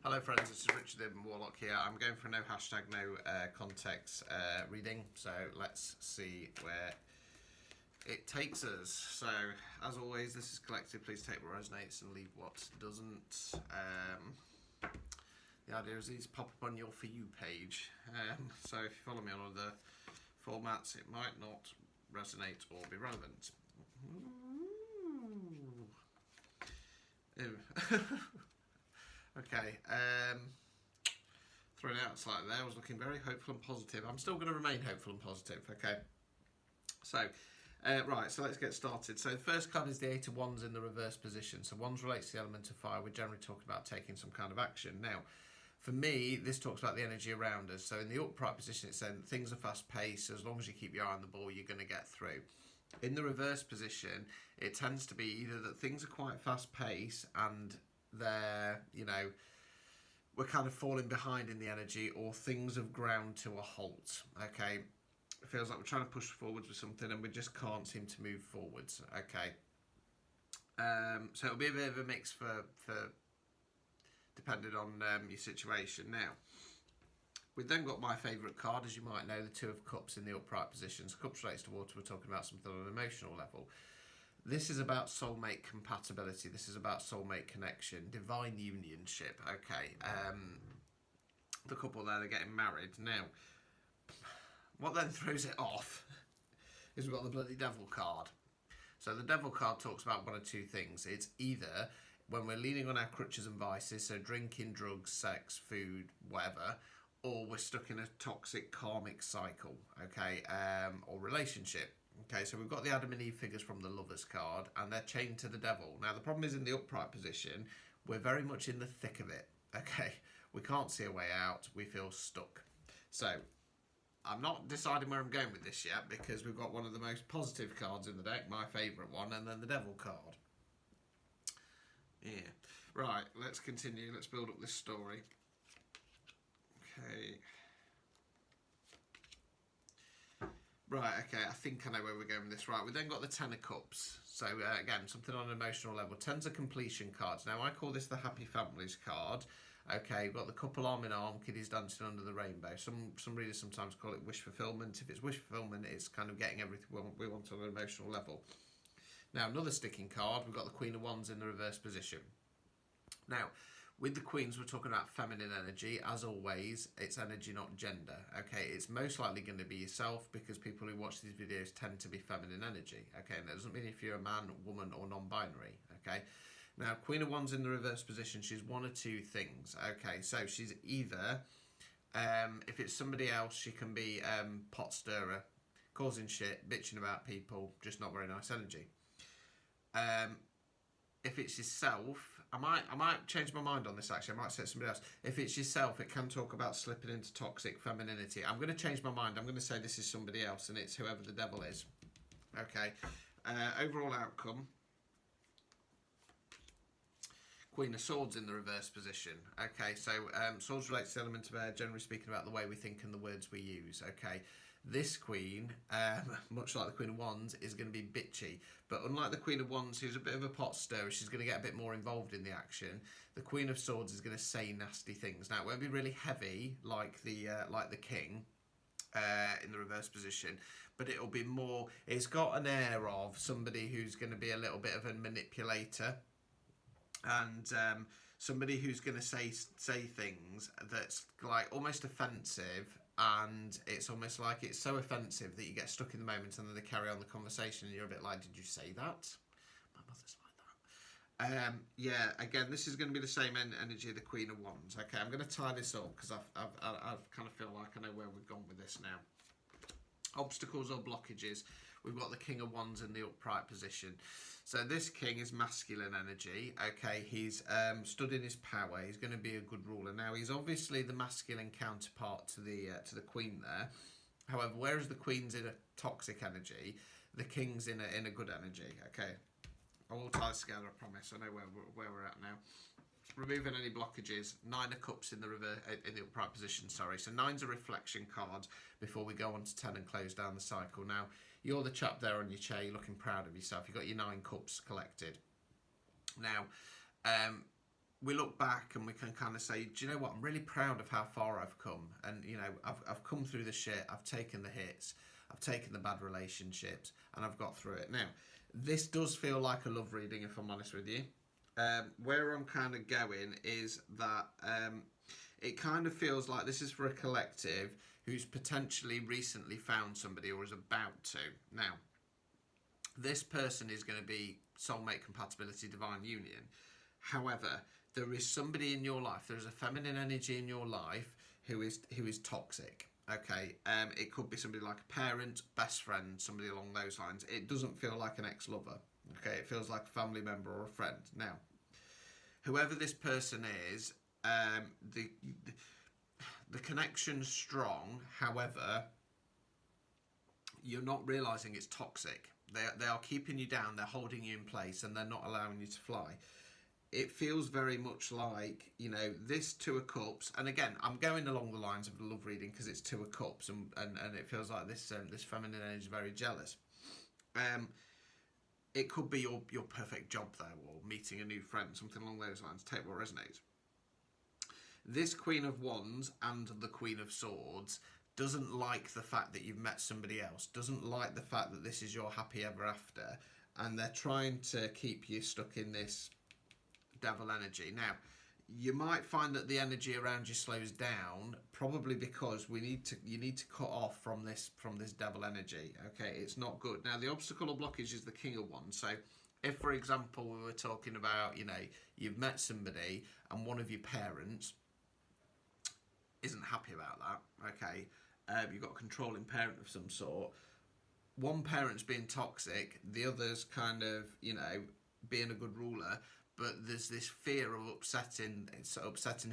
Hello friends, this is Richard Ibn Warlock here. I'm going for no hashtag, no context reading, so let's see where it takes us. So, as always, this is collective. Please take what resonates and leave what doesn't. The idea is these pop up on your For You page. So if you follow me on other formats, it might not resonate or be relevant. Ooh. Ew. Okay, throwing it out slightly there. I was looking very hopeful and positive. I'm still going to remain hopeful and positive, okay? So, right, so let's get started. So the first card is the Eight of Wands in the reverse position. So Wands relates to the element of fire. We're generally talking about taking some kind of action. Now, for me, this talks about the energy around us. So in the upright position, it's saying things are fast-paced. So as long as you keep your eye on the ball, you're going to get through. In the reverse position, it tends to be either that things are quite fast-paced and they're, we're kind of falling behind in the energy, or things have ground to a halt, okay? It feels like we're trying to push forwards with something and we just can't seem to move forwards, okay? So it'll be a bit of a mix for depending on your situation. Now, we've then got my favourite card, as you might know, the Two of Cups in the upright position. So cups relates to water. We're talking about something on an emotional level. This is about soulmate compatibility. This is about soulmate connection, divine unionship. Okay, the couple there, they're getting married. Now, what then throws it off is we've got the bloody Devil card. So the Devil card talks about one of two things. It's either when we're leaning on our crutches and vices, so drinking, drugs, sex, food, whatever, or we're stuck in a toxic karmic cycle, okay, or relationship. Okay, so we've got the Adam and Eve figures from the Lovers card, and they're chained to the Devil. Now, the problem is in the upright position, we're very much in the thick of it, okay? We can't see a way out, we feel stuck. So, I'm not deciding where I'm going with this yet, because we've got one of the most positive cards in the deck, my favourite one, and then the Devil card. Yeah. Right, let's continue, let's build up this story. Okay. Right, okay, I think I know where we're going with this. Right, we then got the Ten of Cups. So, again, something on an emotional level. Tens of completion cards. Now, I call this the Happy Families card. Okay, we've got the couple arm in arm, kiddies dancing under the rainbow. Some readers sometimes call it wish fulfillment. If it's wish fulfillment, it's kind of getting everything we want on an emotional level. Now, another sticking card, we've got the Queen of Wands in the reverse position. Now, with the Queens, we're talking about feminine energy. As always, it's energy, not gender. Okay, it's most likely going to be yourself, because people who watch these videos tend to be feminine energy. Okay, and that doesn't mean if you're a man, woman, or non-binary. Okay, now Queen of Wands in the reverse position, she's one of two things. Okay, so she's either, if it's somebody else, she can be pot stirrer, causing shit, bitching about people, just not very nice energy. If it's yourself, I might change my mind on this actually, I might say it's somebody else. If it's yourself, it can talk about slipping into toxic femininity. I'm going to change my mind, I'm going to say this is somebody else, and it's whoever the Devil is. Okay, overall outcome, Queen of Swords in the reverse position. Okay, so swords relates to the element of air, generally speaking about the way we think and the words we use. Okay, this Queen, much like the Queen of Wands, is going to be bitchy. But unlike the Queen of Wands, who's a bit of a pot stirrer, she's going to get a bit more involved in the action. The Queen of Swords is going to say nasty things. Now, it won't be really heavy like the King in the reverse position, but it'll be more. It's got an air of somebody who's going to be a little bit of a manipulator. And somebody who's going to say things that's like almost offensive, and it's almost like it's so offensive that you get stuck in the moment, and then they carry on the conversation, and you're a bit like, did you say that? My mother's like that. Yeah, again, this is going to be the same energy of the Queen of Wands. Okay, I'm going to tie this up because I've kind of feel like I know where we've gone with this now. Obstacles or blockages, we've got the King of Wands in the upright position. So this king is masculine energy. Okay, he's stood in his power. He's going to be a good ruler. Now, he's obviously the masculine counterpart to the queen there. However, whereas the queen's in a toxic energy, the king's in a good energy. Okay, I will tie this together, I promise. I know where we're at now. Removing any blockages. Nine of Cups in the upright position, sorry. So nine's a reflection card before we go on to 10 and close down the cycle. Now, you're the chap there on your chair, you're looking proud of yourself. You've got your 9 cups collected. Now, we look back and we can kind of say, do you know what? I'm really proud of how far I've come, and you know, I've come through the shit. I've taken the hits. I've taken the bad relationships, and I've got through it. Now, this does feel like a love reading, if I'm honest with you. Where I'm kind of going is that it kind of feels like this is for a collective who's potentially recently found somebody or is about to. Now, this person is going to be soulmate compatibility, divine union. However, there is somebody in your life, there is a feminine energy in your life who is toxic. Okay, it could be somebody like a parent, best friend, somebody along those lines. It doesn't feel like an ex-lover. Okay, it feels like a family member or a friend. Now, whoever this person is, the connection's strong. However, you're not realizing it's toxic. They are keeping you down. They're holding you in place, and they're not allowing you to fly. It feels very much like, you know, this Two of Cups, and again, I'm going along the lines of the love reading because it's Two of Cups, and it feels like this feminine energy is very jealous. It could be your perfect job though, or meeting a new friend, something along those lines. Take what resonates. This Queen of Wands and the Queen of Swords doesn't like the fact that you've met somebody else, doesn't like the fact that this is your happy ever after, and they're trying to keep you stuck in this devil energy. Now, you might find that the energy around you slows down, probably because you need to cut off from this devil energy. Okay, it's not good. Now, the obstacle or blockage is the King of Wands. So, if for example we were talking about, you know, you've met somebody and one of your parents isn't happy about that. Okay, you've got a controlling parent of some sort. One parent's being toxic, the other's kind of, you know, being a good ruler. But there's this fear of upsetting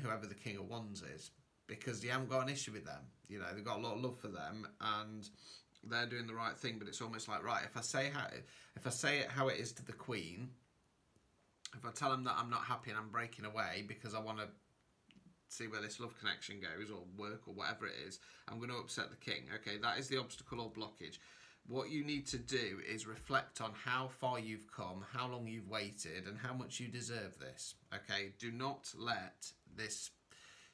whoever the King of Wands is, because you haven't got an issue with them. You know, they've got a lot of love for them, and they're doing the right thing. But it's almost like, right, if I say it how it is to the Queen, if I tell them that I'm not happy and I'm breaking away because I want to see where this love connection goes, or work, or whatever it is, I'm going to upset the King. Okay, that is the obstacle or blockage. What you need to do is reflect on how far you've come, how long you've waited, and how much you deserve this. Okay, do not let this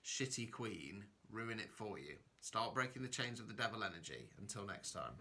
shitty queen ruin it for you. Start breaking the chains of the devil energy. Until next time.